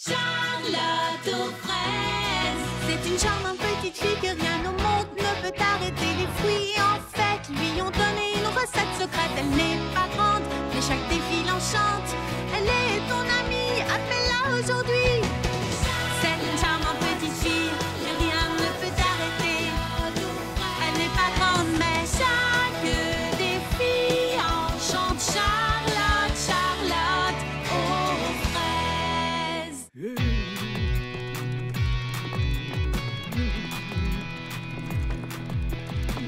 Charlotte aux fraises. C'est une charmante petite fille que rien au monde ne peut arrêter. Les fruits en fait lui ont donné une recette secrète. Elle n'est pas grande, mais chaque défi l'enchante. Elle est ton amie, appelle-la aujourd'hui. C'est une charmante petite fille que rien ne peut arrêter. Elle n'est pas grande, mais chaque défi enchante. Charlotte, Charlotte aux fraises.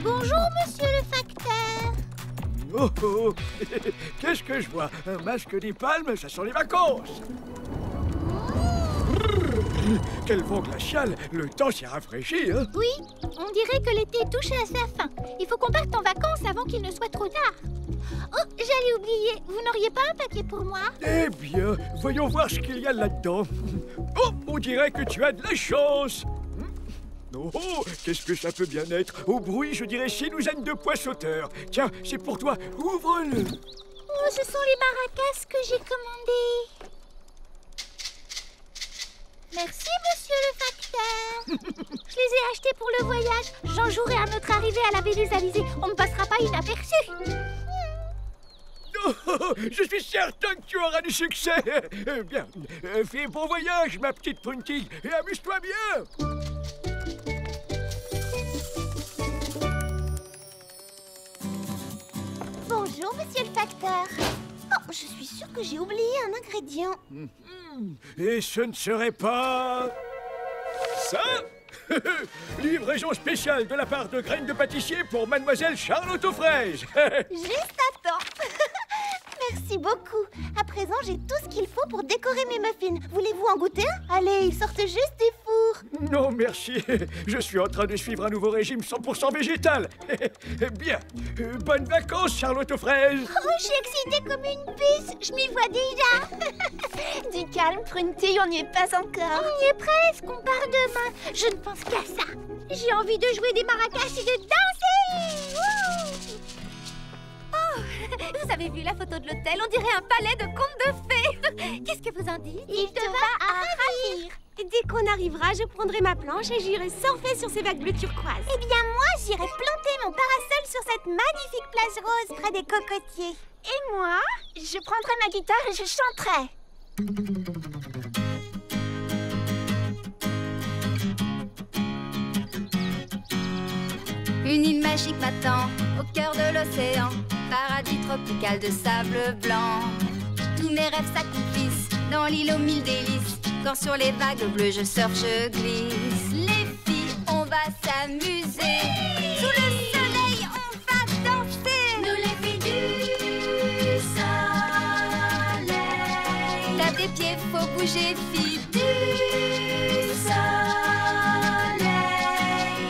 Bonjour, monsieur le facteur. Oh, oh. Qu'est-ce que je vois? Un masque des palmes, ça sent les vacances. Quel vent glacial. Le temps s'est rafraîchi, hein? Oui, on dirait que l'été touche à sa fin. Il faut qu'on parte en vacances avant qu'il ne soit trop tard. Oh, j'allais oublier. Vous n'auriez pas un paquet pour moi? Eh bien, voyons voir ce qu'il y a là-dedans. Oh, on dirait que tu as de la chance. Oh, qu'est-ce que ça peut bien être? Au bruit, je dirais sinousaine de pois sauteur. Tiens, c'est pour toi. Ouvre-le. Oh, ce sont les maracas que j'ai commandés. Merci, monsieur le facteur. Je les ai achetés pour le voyage. J'en jouerai à notre arrivée à la baie des Alizés. On ne passera pas inaperçu. Oh, je suis certain que tu auras du succès. Bien, fais bon voyage, ma petite Prunty, et amuse-toi bien. Bonjour, monsieur le facteur. Oh, je suis sûre que j'ai oublié un ingrédient. Et ce ne serait pas... ça? Livraison spéciale de la part de graines de pâtissier pour mademoiselle Charlotte aux fraises. Juste à temps. Merci beaucoup. À présent, j'ai tout ce qu'il faut pour décorer mes muffins. Voulez-vous en goûter un? Allez, ils sortent juste des fours. Non, merci. Je suis en train de suivre un nouveau régime 100% végétal. Bien. Bonnes vacances, Charlotte aux fraises. Oh, je suis excitée comme une puce. Je m'y vois déjà. Du calme, Prunty, on n'y est pas encore. On y est presque. On part demain. Je ne pense qu'à ça. J'ai envie de jouer des maracas et de danser. Wouh! Vous avez vu la photo de l'hôtel? On dirait un palais de contes de fées. Qu'est-ce que vous en dites? Il te va à ravir. Dès qu'on arrivera, je prendrai ma planche et j'irai surfer sur ces vagues bleues turquoises. Eh bien, moi, j'irai planter mon parasol sur cette magnifique plage rose près des cocotiers. Et moi, je prendrai ma guitare et je chanterai. Une île magique m'attend au cœur de l'océan, paradis tropical de sable blanc. Tous mes rêves s'accomplissent dans l'île aux mille délices. Quand sur les vagues bleues je surfe, je glisse. Les filles, on va s'amuser. Sous le soleil, on va danser. Nous les filles du soleil. Tape des pieds, faut bouger, filles du soleil.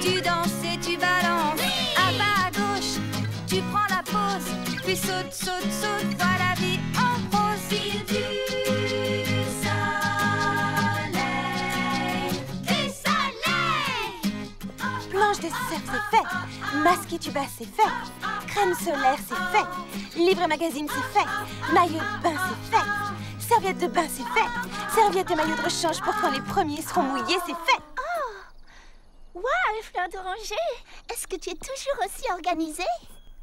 Tu danses et tu balances. À bas, à gauche, tu prends la pause. Puis saute, saute, saute, vois la vie en rose. Filles du Planche de surf, c'est fait. Masque et tuba, c'est fait. Crème solaire, c'est fait. Livre et magazine, c'est fait. Maillot de bain, c'est fait. Serviette de bain, c'est fait. Serviette et maillot de rechange pour quand les premiers seront mouillés, c'est fait. Oh! Waouh, fleur d'oranger! Est-ce que tu es toujours aussi organisée?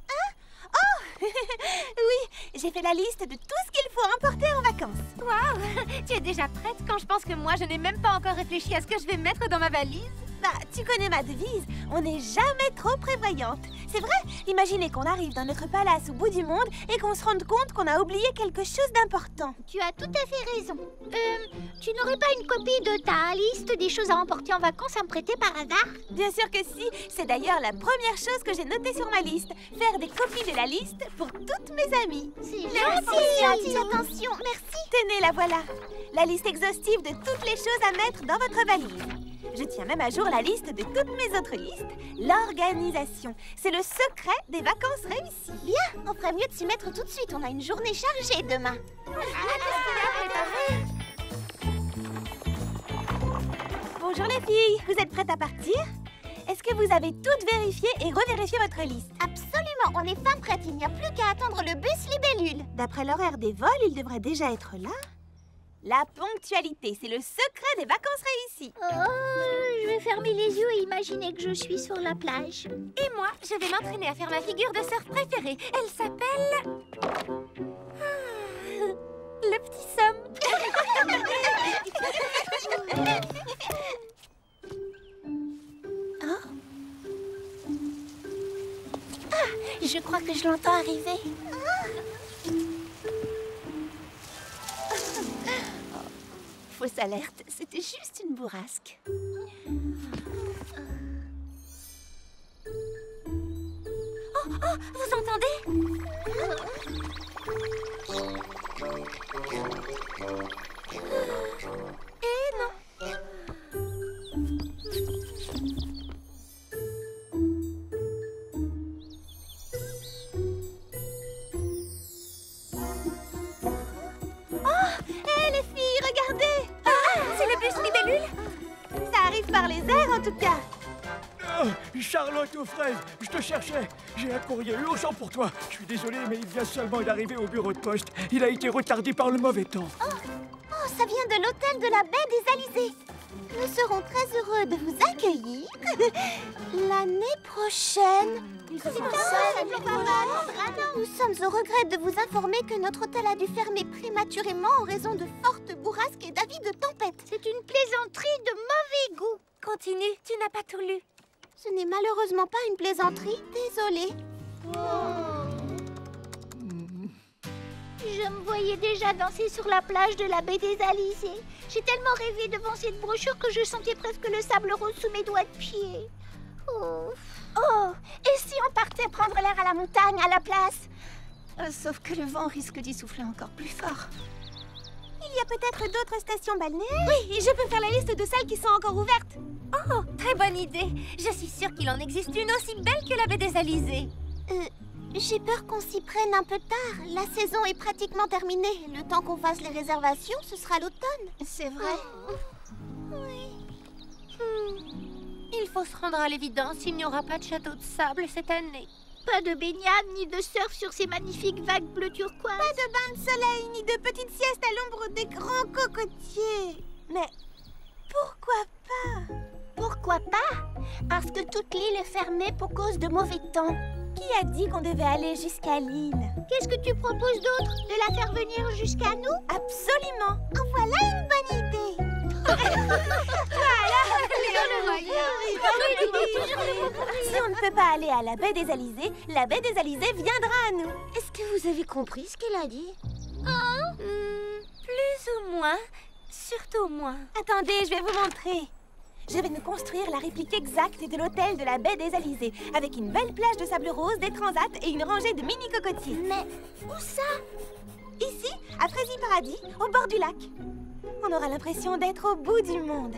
Hein? Oh! Oui, j'ai fait la liste de tout ce qu'il faut emporter en vacances. Waouh! Tu es déjà prête quand je pense que moi, je n'ai même pas encore réfléchi à ce que je vais mettre dans ma valise? Bah, tu connais ma devise, on n'est jamais trop prévoyante. C'est vrai, imaginez qu'on arrive dans notre palace au bout du monde et qu'on se rende compte qu'on a oublié quelque chose d'important. Tu as tout à fait raison. Tu n'aurais pas une copie de ta liste des choses à emporter en vacances à me prêter par hasard? Bien sûr que si, c'est d'ailleurs la première chose que j'ai notée sur ma liste. Faire des copies de la liste pour toutes mes amies. C'est gentil, attention, merci. Tenez, la voilà. La liste exhaustive de toutes les choses à mettre dans votre valise. Je tiens même à jour la liste de toutes mes autres listes. L'organisation, c'est le secret des vacances réussies. Bien, on ferait mieux de s'y mettre tout de suite. On a une journée chargée demain. Bonjour les filles, vous êtes prêtes à partir? Est-ce que vous avez toutes vérifié et revérifié votre liste? Absolument, on est fin prêtes. Il n'y a plus qu'à attendre le bus libellule. D'après l'horaire des vols, il devrait déjà être là. La ponctualité, c'est le secret des vacances réussies. Oh, je vais fermer les yeux et imaginer que je suis sur la plage. Et moi, je vais m'entraîner à faire ma figure de surf préférée. Elle s'appelle... le petit Sam. Oh. Ah, je crois que je l'entends arriver. Fausse alerte, c'était juste une bourrasque. Oh, oh, vous entendez? Eh non. Les filles, regardez! C'est le bus libellule? Ça arrive par les airs, en tout cas. Oh, Charlotte aux fraises, je te cherchais. J'ai un courrier urgent pour toi. Je suis désolé, mais il vient seulement d'arriver au bureau de poste. Il a été retardé par le mauvais temps. Oh, ça vient de l'hôtel de la baie des Alizés. Nous serons très heureux de vous accueillir l'année prochaine. Nous sommes au regret de vous informer que notre hôtel a dû fermer prématurément en raison de fortes bourrasques et d'avis de tempête. C'est une plaisanterie de mauvais goût. Continue, tu n'as pas tout lu. Ce n'est malheureusement pas une plaisanterie, désolée. Je me voyais déjà danser sur la plage de la baie des Alizés. J'ai tellement rêvé devant cette brochure que je sentais presque le sable rose sous mes doigts de pied. Oh, et si on partait prendre l'air à la montagne à la place? Sauf que le vent risque d'y souffler encore plus fort. Il y a peut-être d'autres stations balnéaires? Oui, et je peux faire la liste de celles qui sont encore ouvertes. Oh, très bonne idée. Je suis sûre qu'il en existe une aussi belle que la baie des Alizés. J'ai peur qu'on s'y prenne un peu tard. La saison est pratiquement terminée. Le temps qu'on fasse les réservations, ce sera l'automne. C'est vrai. Oui. Il faut se rendre à l'évidence, il n'y aura pas de château de sable cette année. Pas de baignade ni de surf sur ces magnifiques vagues bleu turquoise. Pas de bain de soleil ni de petites siestes à l'ombre des grands cocotiers. Mais pourquoi pas? Pourquoi pas? Parce que toute l'île est fermée pour cause de mauvais temps. Qui a dit qu'on devait aller jusqu'à l'île? Qu'est-ce que tu proposes d'autre? De la faire venir jusqu'à nous? Absolument. En voilà une bonne idée. Si on ne peut pas aller à la baie des Alizés, la baie des Alizés viendra à nous. Est-ce que vous avez compris ce qu'elle a dit? Plus ou moins. Surtout moins. Attendez, je vais vous montrer. Je vais nous construire la réplique exacte de l'hôtel de la baie des Alizés, avec une belle plage de sable rose, des transats et une rangée de mini-cocotiers. Mais où ça? Ici, à Fraisy Paradis, au bord du lac. On aura l'impression d'être au bout du monde.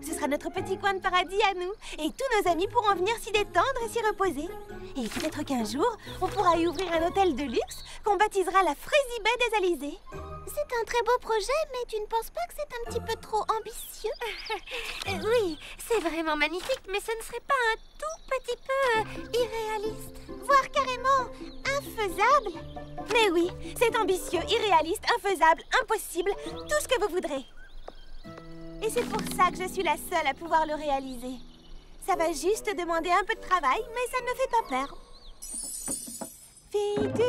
Ce sera notre petit coin de paradis à nous, et tous nos amis pourront venir s'y détendre et s'y reposer. Et peut-être qu'un jour, on pourra y ouvrir un hôtel de luxe qu'on baptisera la Fraisy baie des Alizés. C'est un très beau projet, mais tu ne penses pas que c'est un petit peu trop ambitieux? Oui, c'est vraiment magnifique, mais ce ne serait pas un tout petit peu irréaliste? Voire carrément infaisable? Mais oui, c'est ambitieux, irréaliste, infaisable, impossible, tout ce que vous voudrez. Et c'est pour ça que je suis la seule à pouvoir le réaliser. Ça va juste demander un peu de travail, mais ça ne me fait pas peur. Fille du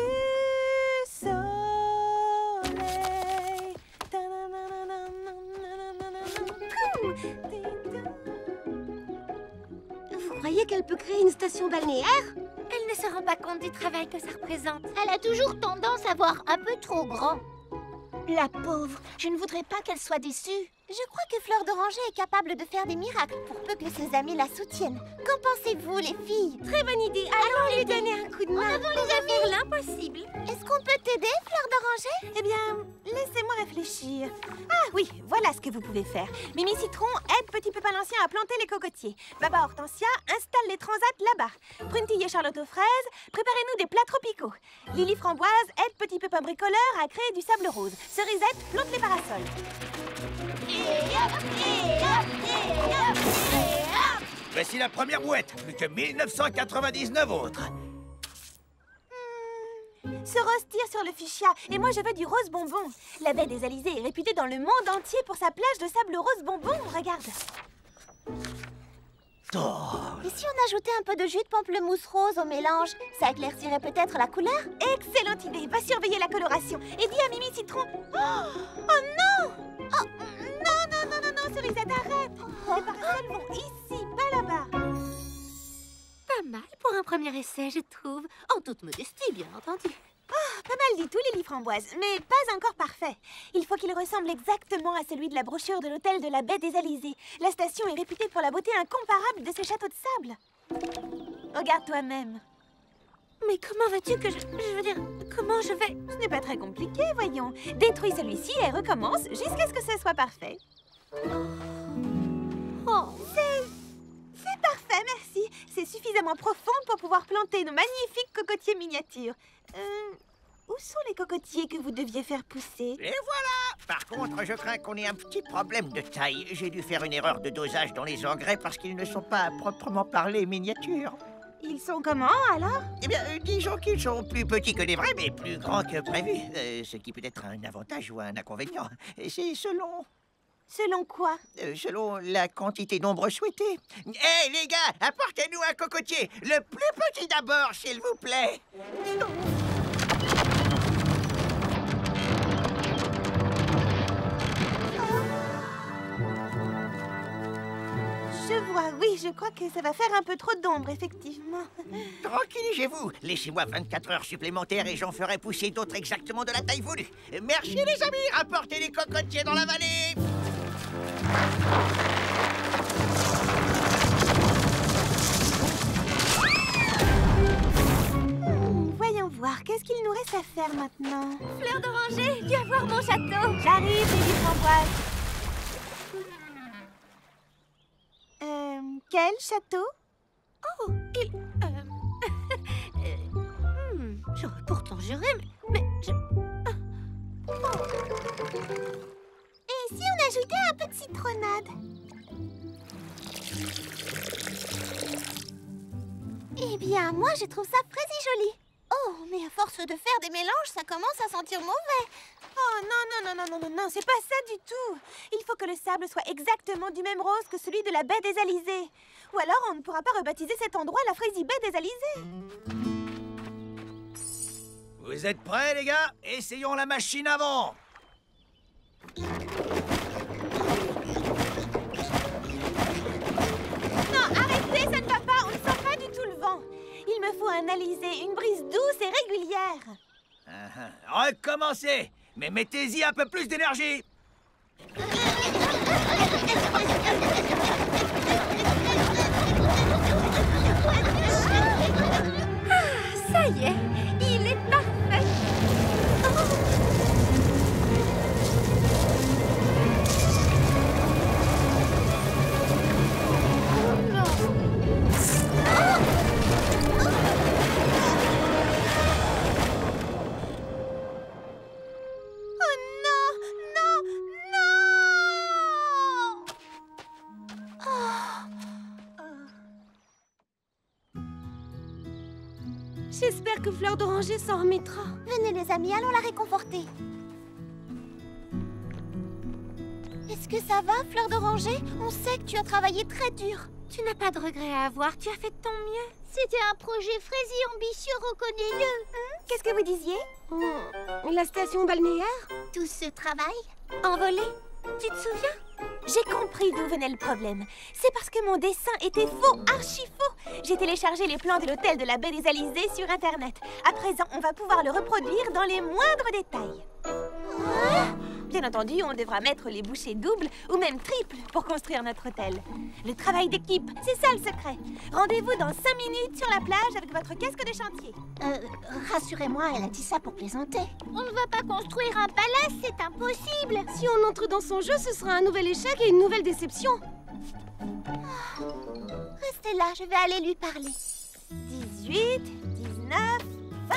soleil. Vous croyez qu'elle peut créer une station balnéaire? Elle ne se rend pas compte du travail que ça représente. Elle a toujours tendance à voir un peu trop grand. La pauvre, je ne voudrais pas qu'elle soit déçue. Je crois que Fleur d'Oranger est capable de faire des miracles pour peu que ses amis la soutiennent. Qu'en pensez-vous, les filles? Très bonne idée, allons lui donner un coup de main. En avant les amis! Faire l'impossible. Est-ce qu'on peut t'aider, Fleur d'Oranger? Eh bien, laissez-moi réfléchir. Ah oui, voilà ce que vous pouvez faire. Mimi Citron aide Petit Pépin l'Ancien à planter les cocotiers. Baba Hortensia installe les transats là-bas. Prunetille et Charlotte aux fraises, préparez-nous des plats tropicaux. Lily Framboise aide Petit Pépin bricoleur à créer du sable rose. Cerisette plante les parasols. Voici la première mouette, plus que 1999 autres. Ce rose tire sur le fuchsia, et moi je veux du rose bonbon. La baie des Alizés est réputée dans le monde entier pour sa plage de sable rose bonbon, regarde. Et si on ajoutait un peu de jus de pamplemousse rose au mélange? Ça éclaircirait peut-être la couleur? Excellente idée, va surveiller la coloration. Et dis à Mimi Citron... Oh non! Oh, non, Cerisette, arrête! Les parasols vont ici, pas là-bas. Pas mal pour un premier essai, je trouve. En toute modestie, bien entendu. Pas mal du tout, Lily Framboise, mais pas encore parfait. Il faut qu'il ressemble exactement à celui de la brochure de l'hôtel de la baie des Alizés. La station est réputée pour la beauté incomparable de ce château de sable. Regarde toi-même. Mais comment veux-tu que je veux dire, comment je vais... Ce n'est pas très compliqué, voyons. Détruis celui-ci et recommence jusqu'à ce que ce soit parfait. Oh, c'est parfait, merci. C'est suffisamment profond pour pouvoir planter nos magnifiques cocotiers miniatures. Où sont les cocotiers que vous deviez faire pousser? Et voilà! Par contre, je crains qu'on ait un petit problème de taille. J'ai dû faire une erreur de dosage dans les engrais parce qu'ils ne sont pas à proprement parler miniatures. Ils sont comment, alors? Eh bien, disons qu'ils sont plus petits que les vrais, mais plus grands que prévu. Ce qui peut être un avantage ou un inconvénient. C'est selon... Selon quoi? Selon la quantité d'ombre souhaitée. Hé, les gars, apportez-nous un cocotier. Le plus petit d'abord, s'il vous plaît. Je vois, oui, je crois que ça va faire un peu trop d'ombre, effectivement. Tranquillisez-vous. Laissez-moi 24 heures supplémentaires et j'en ferai pousser d'autres exactement de la taille voulue. Merci, les amis. Apportez les cocotiers dans la vallée. Voyons voir, qu'est-ce qu'il nous reste à faire maintenant? Fleur d'oranger, viens voir mon château. J'arrive, Lily Framboise. Quel château? Oh, j'aurais pourtant juré, mais je... Et si on ajoutait un peu de citronnade? Eh bien, moi, je trouve ça très joli. Oh, mais à force de faire des mélanges, ça commence à sentir mauvais. Oh non, c'est pas ça du tout. Il faut que le sable soit exactement du même rose que celui de la baie des Alizés. Ou alors on ne pourra pas rebaptiser cet endroit la Frésie baie des Alizés. Vous êtes prêts, les gars? Essayons la machine avant. Non, arrêtez, ça ne va pas. On ne sent pas du tout le vent. Il me faut un alizé, une brise douce et régulière. Recommencez, mais mettez-y un peu plus d'énergie. Ça y est, il est parfait. J'espère que Fleur d'oranger s'en remettra. Venez les amis, allons la réconforter. Est-ce que ça va, Fleur d'oranger? On sait que tu as travaillé très dur. Tu n'as pas de regrets à avoir, tu as fait de ton mieux. C'était un projet Frésie ambitieux, reconnais-le. Qu'est-ce que vous disiez? La station balnéaire? Tout ce travail? Envolée? Tu te souviens? J'ai compris d'où venait le problème. C'est parce que mon dessin était faux, archi faux. J'ai téléchargé les plans de l'hôtel de la baie des Alizés sur Internet. À présent, on va pouvoir le reproduire dans les moindres détails. Bien entendu, on devra mettre les bouchées doubles ou même triples pour construire notre hôtel. Le travail d'équipe, c'est ça le secret. Rendez-vous dans 5 minutes sur la plage avec votre casque de chantier. Rassurez-moi, elle a dit ça pour plaisanter. On ne va pas construire un palais, c'est impossible. Si on entre dans son jeu, ce sera un nouvel échec et une nouvelle déception. Restez là, je vais aller lui parler. 18, 19, 20.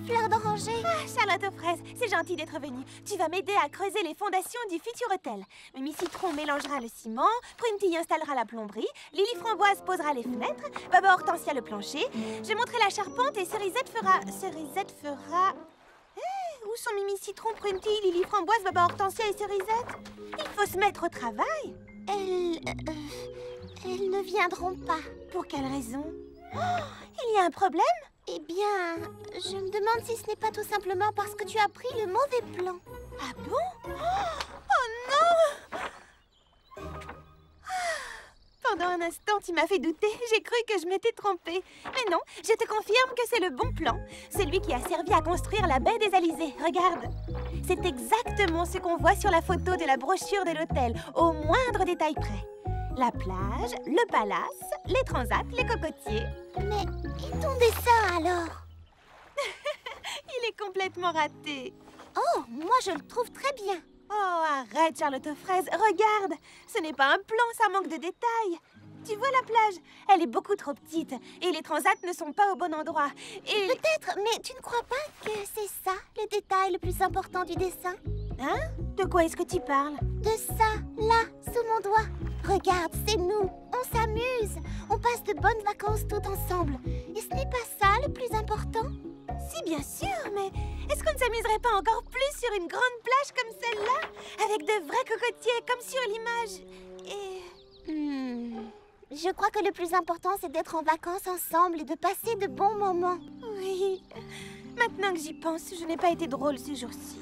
Fleur d'Oranger. Ah, Charlotte aux fraises, c'est gentil d'être venue. Tu vas m'aider à creuser les fondations du futur hôtel. Mimi Citron mélangera le ciment, Prunty installera la plomberie, Lily Framboise posera les fenêtres, Baba Hortensia le plancher, je montrerai la charpente et Cerisette fera... Où sont Mimi Citron, Prunty, Lily Framboise, Baba Hortensia et Cerisette? Il faut se mettre au travail. Elles ne viendront pas. Pour quelle raison? Il y a un problème? Eh bien, je me demande si ce n'est pas tout simplement parce que tu as pris le mauvais plan. Ah bon? Oh non! Pendant un instant, tu m'as fait douter. J'ai cru que je m'étais trompée. Mais non, je te confirme que c'est le bon plan. Celui qui a servi à construire la baie des Alizés. Regarde. C'est exactement ce qu'on voit sur la photo de la brochure de l'hôtel, au moindre détail près. La plage, le palace, les transats, les cocotiers. Mais et ton dessin alors? Il est complètement raté. Oh, moi je le trouve très bien. Oh, arrête Charlotte aux fraises, regarde. Ce n'est pas un plan, ça manque de détails. Tu vois la plage? Elle est beaucoup trop petite et les transats ne sont pas au bon endroit. Et... Peut-être, mais tu ne crois pas que c'est ça, le détail le plus important du dessin? Hein? De quoi est-ce que tu parles? De ça, là, sous mon doigt. Regarde, c'est nous. On s'amuse. On passe de bonnes vacances tout ensemble. Et ce n'est pas ça le plus important? Si, bien sûr, mais est-ce qu'on ne s'amuserait pas encore plus sur une grande plage comme celle-là? Avec de vrais cocotiers, comme sur l'image. Et... Je crois que le plus important, c'est d'être en vacances ensemble et de passer de bons moments. Oui. Maintenant que j'y pense, je n'ai pas été drôle ce jour-ci.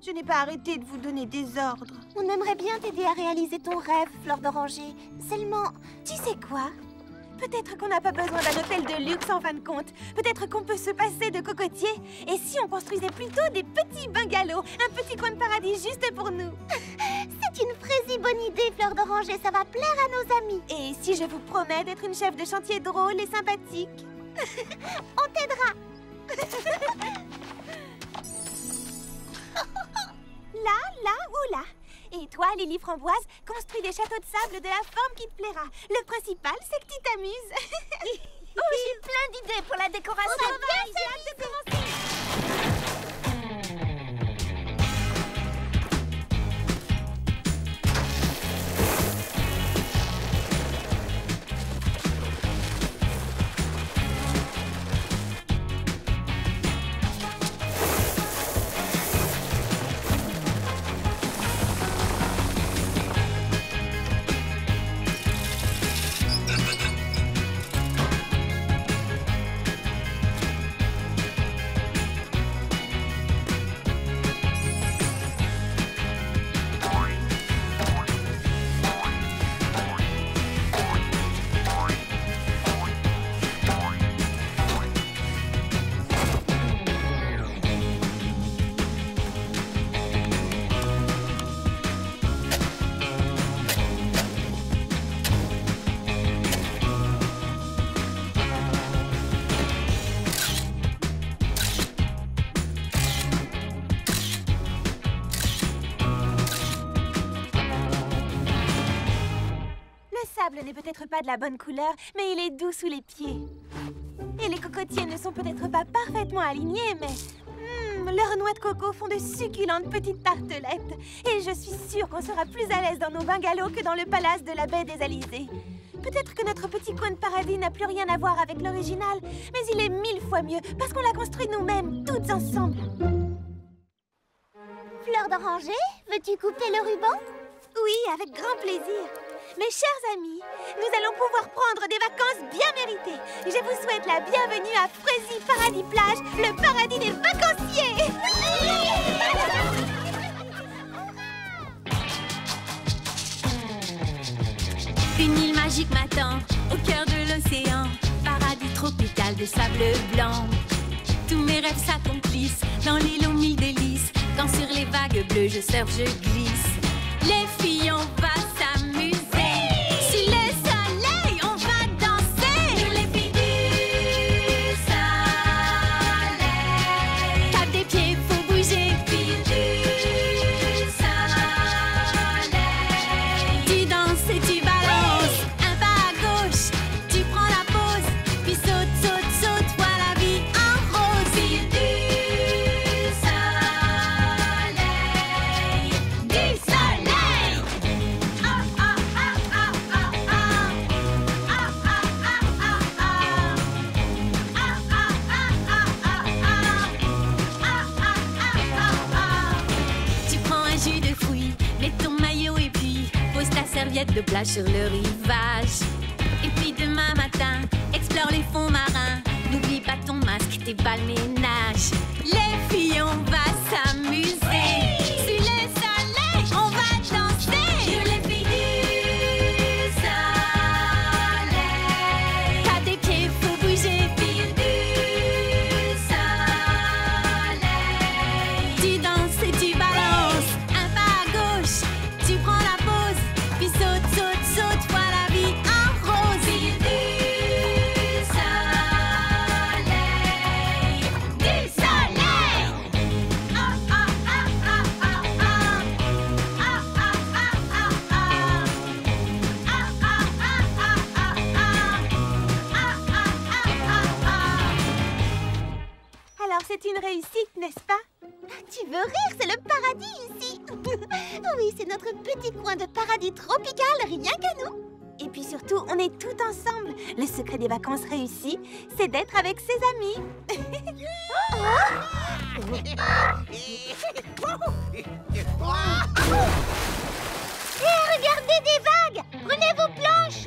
Je n'ai pas arrêté de vous donner des ordres. On aimerait bien t'aider à réaliser ton rêve, Fleur d'Oranger. Seulement, tu sais quoi? Peut-être qu'on n'a pas besoin d'un hôtel de luxe en fin de compte. Peut-être qu'on peut se passer de cocotiers. Et si on construisait plutôt des petits bungalows, un petit coin de paradis juste pour nous? C'est une fraise bonne idée, Fleur d'Oranger. Ça va plaire à nos amis. Et si je vous promets d'être une chef de chantier drôle et sympathique? On t'aidera. Là ou là. Et toi, Lily Framboise, construis des châteaux de sable de la forme qui te plaira. Le principal, c'est que tu t'amuses. Oh, j'ai plein d'idées pour la décoration. J'ai hâte de commencer. N'est peut-être pas de la bonne couleur, mais il est doux sous les pieds. Et les cocotiers ne sont peut-être pas parfaitement alignés, mais leurs noix de coco font de succulentes petites tartelettes. Et je suis sûre qu'on sera plus à l'aise dans nos bungalows que dans le palace de la baie des Alizés. Peut-être que notre petit coin de paradis n'a plus rien à voir avec l'original, mais il est 1000 fois mieux parce qu'on l'a construit nous-mêmes, toutes ensemble. Fleur d'Oranger, veux-tu couper le ruban? Oui, avec grand plaisir. Mes chers amis, nous allons pouvoir prendre des vacances bien méritées. Je vous souhaite la bienvenue à Frézy Paradis Plage, le paradis des vacanciers. Une île magique m'attend, au cœur de l'océan, paradis tropical de sable blanc. Tous mes rêves s'accomplissent dans l'île aux 1000 délices. Quand sur les vagues bleues je surfe, je glisse. Les filles, on va s'amuser. Sous le soleil, on va danser. Nous les filles du soleil. Tape des pieds, faut bouger. Filles du soleil. Tu danses et tu balances. Un pas à gauche, tu prends la pause. Puis saute, saute, saute, vois la vie en rose. Filles du serviette de plage sur le rivage. Et puis demain matin, explore les fonds marins. N'oublie pas ton masque, tes balles-ménage. Les filles, on va s'amuser. Sous le soleil, on va danser. Sur les filles du soleil. Pas des pieds, faut bouger. Filles du soleil. Tu danses et tu balances. Un pas à gauche, tu prends la pause. Puis saute, saute, saute, vois la vie en rose. Filles du soleil. Du soleil. Ah, ah, ah, ah, ah, ah. Ah, ah, ah, ah, ah. Ah, ah, ah, ah, ah. Ah, ah, ah, ah. Alors c'est une réussite, n'est-ce pas? Tu veux rire, c'est le paradis ici. Oui, c'est notre petit coin de paradis tropical, rien qu'à nous. Et puis surtout, on est tout ensemble. Le secret des vacances réussies, c'est d'être avec ses amis. Hé, regardez des vagues. Prenez vos planches.